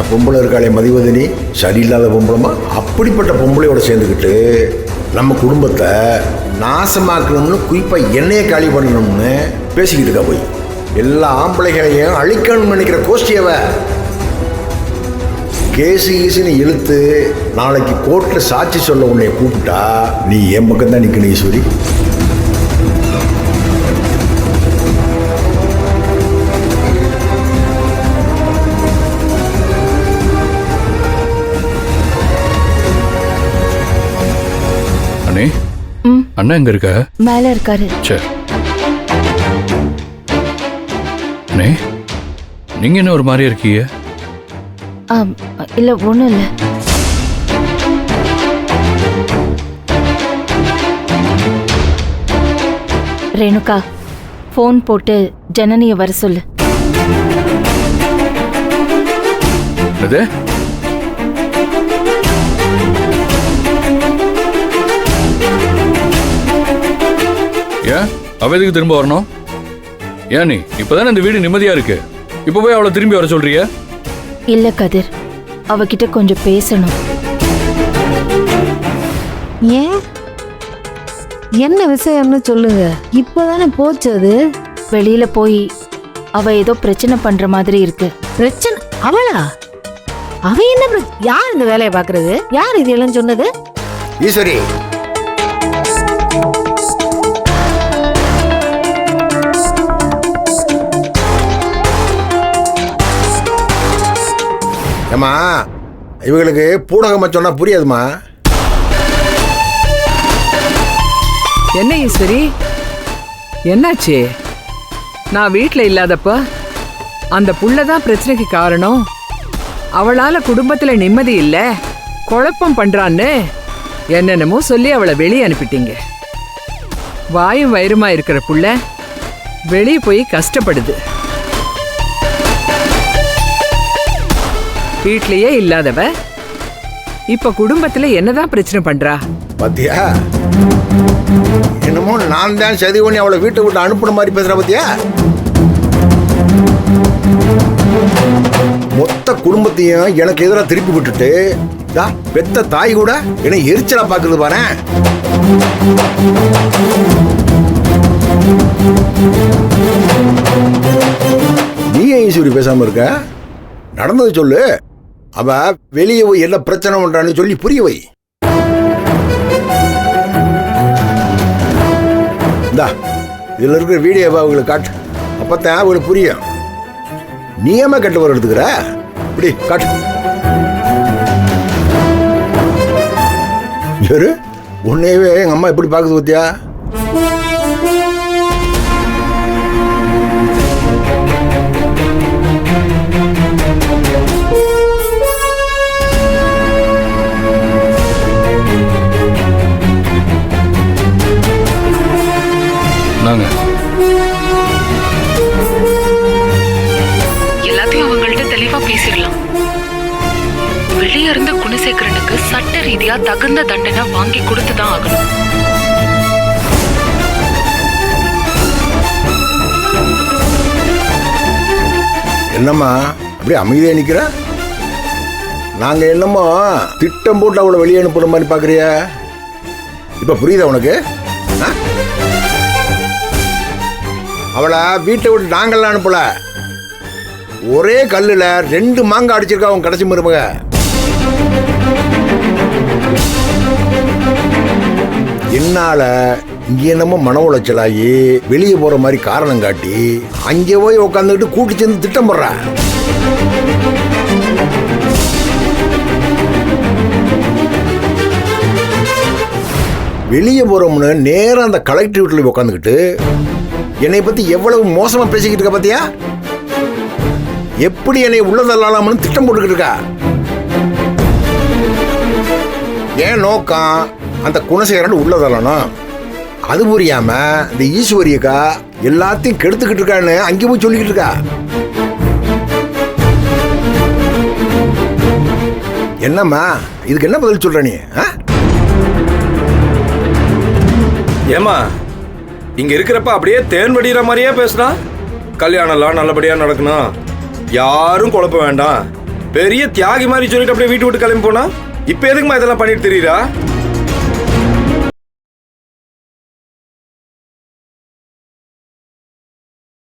பொம்பளை இருக்காளே மதிவதனி சரியில்லாத பொம்பளமா, அப்படிப்பட்ட பொம்பளையோட சேர்ந்துக்கிட்டு நம்ம குடும்பத்தை நாசமாக்கணும்னு குறிப்பா என்னையே காலி பண்ணணும்னு பேசிக்கிட்டு இருக்கா. போய் எல்லா ஆம்பளைகளையும் அழிக்கணும்னு நினைக்கிற கோஷ்டியவ. கேசு ஈசுன்னு இழுத்து நாளைக்கு கோர்ட்டில் சாட்சி சொல்ல உன்னை கூப்பிட்டா நீ என் பக்கம் தான் நிற்கணும் ஈஸ்வரி. அண்ணா எங்க இருக்க? மேல இருக்காரு. சரி. அண்ணே, நீங்க என்ன ஒரு மாதிரி இருக்கீங்க? இல்ல ஒண்ணும் இல்ல. ரேணுகா, போன் போட்டு ஜனனிய வர சொல்லு. அது ஏன் அவ எதுக்கு திரும்ப வரணும்? ஏன் நீ இப்பதானே இந்த வீடு நிம்மதியா இருக்கு, இப்ப போய் அவளை திரும்பி வர சொல்றிய? இல்ல கதிர், அவகிட்ட கொஞ்சம் பேசணும். ஏன், என்ன விஷயம்னு சொல்லுங்க. இப்பதானே போச்சு. அது வெளியில போய் அவ ஏதோ பிரச்சனை பண்ற மாதிரி இருக்கு. பிரச்சனை? அவளா? அவ என்ன? யார் இந்த வேலையை பாக்குறது? யார் இது எல்லாம் சொன்னது? ஈஸ்வரி, ஏமா இவங்களுக்கு பூடகமா சொன்னா புரியாதுமா. என்ன ஈஸ்வரி, என்னாச்சு? நான் வீட்ல இல்லாதப்ப அந்த புள்ளதான் பிரச்சனைக்கு காரணம், அவளால குடும்பத்துல நிம்மதி இல்ல, குழப்பம் பண்றான்னு என்னென்னமோ சொல்லி அவளை வெளியே அனுப்பிட்டீங்க. வாயும் வயிறுமா இருக்கிற புள்ள வெளியே போய் கஷ்டப்படுது. வீட்லயே இல்லாதவ இப்ப குடும்பத்துல என்னதான் பிரச்சனை பண்றா பாத்தியா? என்னமோ நான் தான் சதி பண்ணி அவளை வீட்டை விட்டு அனுப்புன மாதிரி பேசுற. பாத்தியா? மொத்த குடும்பத்தையும் எனக்கு எதிராக திருப்பி விட்டுட்டு பெத்த தாய் கூட என்னை எரிச்சலா பாக்குது பாரு. நீ ஏன் ஈஸ்வரி பேசாம இருக்க? நடந்தது சொல்லு. அவ வெளியே போய் என்ன பிரச்சனை பண்றான்னு சொல்லி புரிய வை. இதுல இருக்கிற வீடியோவா அவங்களுக்கு காட்டு, அப்பத்தான் அவங்களுக்கு புரியும். நீ ஏமா கெட்ட வர எடுத்துக்கிற? இப்படி காட்டு. சரி, உன்னையவே எங்க அம்மா எப்படி பாக்குது பத்தியா? எல்லாத்தையும் அவங்கள்ட்ட தெளிவா பேசிடலாம். வெளியே இருந்து குணசேகரனுக்கு சட்ட ரீதியா தகுந்த தண்டனை வாங்கி கொடுத்துதான் ஆகணும். என்னம்மா அப்படியே அமைதியா நிக்கிற? நாங்க என்னமோ திட்டம் போட்டு அவளை வெளியே அனுப்புற மாதிரி பாக்குறிய? இப்ப புரியுதா உனக்கு? அவளை வீட்டை விட்டு நாங்கள்லாம் அனுப்பல. ஒரே கல்லுல 2 மாங்காய் அடிச்சிருக்கா அவன் கடைசி மருமக. என்னால இங்க என்னமோ மன உளைச்சலாகி வெளியே போற மாதிரி காரணம் காட்டி அங்கே போய் உட்காந்துக்கிட்டு கூட்டி சேர்ந்து திட்டம் போடுற. வெளியே போறோம்னு நேரம் அந்த கலெக்டர் வீட்டில் உட்காந்துக்கிட்டு என்னை பத்தி எவ்வளவு மோசமா பேசிக்கிட்டு இருக்க பாத்தியா? எப்படி என்னை உள்ளதல்லாமனு திட்டம் போட்டுக்கிட்டு இருக்கா. ஏன் நோக்கம் அந்த குணசேகரன் உள்ளதல்லணும். அது புரியாம இந்த ஈஸ்வரியக்கா எல்லாத்தையும் கெடுத்துக்கிட்டு இருக்கான்னு அங்கே போய் சொல்லிக்கிட்டு இருக்கா. என்னம்மா இதுக்கு என்ன பதில் சொல்ற நீ? ஏமா இங்க இருக்கிறப்ப அப்படியே தேன் வடிகிற மாதிரியே பேசுனா? கல்யாணம்லாம் நல்லபடியா நடக்கணும், யாரும் குழப்ப வேண்டாம், பெரிய தியாகி மாதிரி சொல்லிட்டு அப்படியே வீட்டு விட்டு கிளம்பி போனா இப்ப எதுக்குமா இதெல்லாம் பண்ணிட்டு தெரியுறா?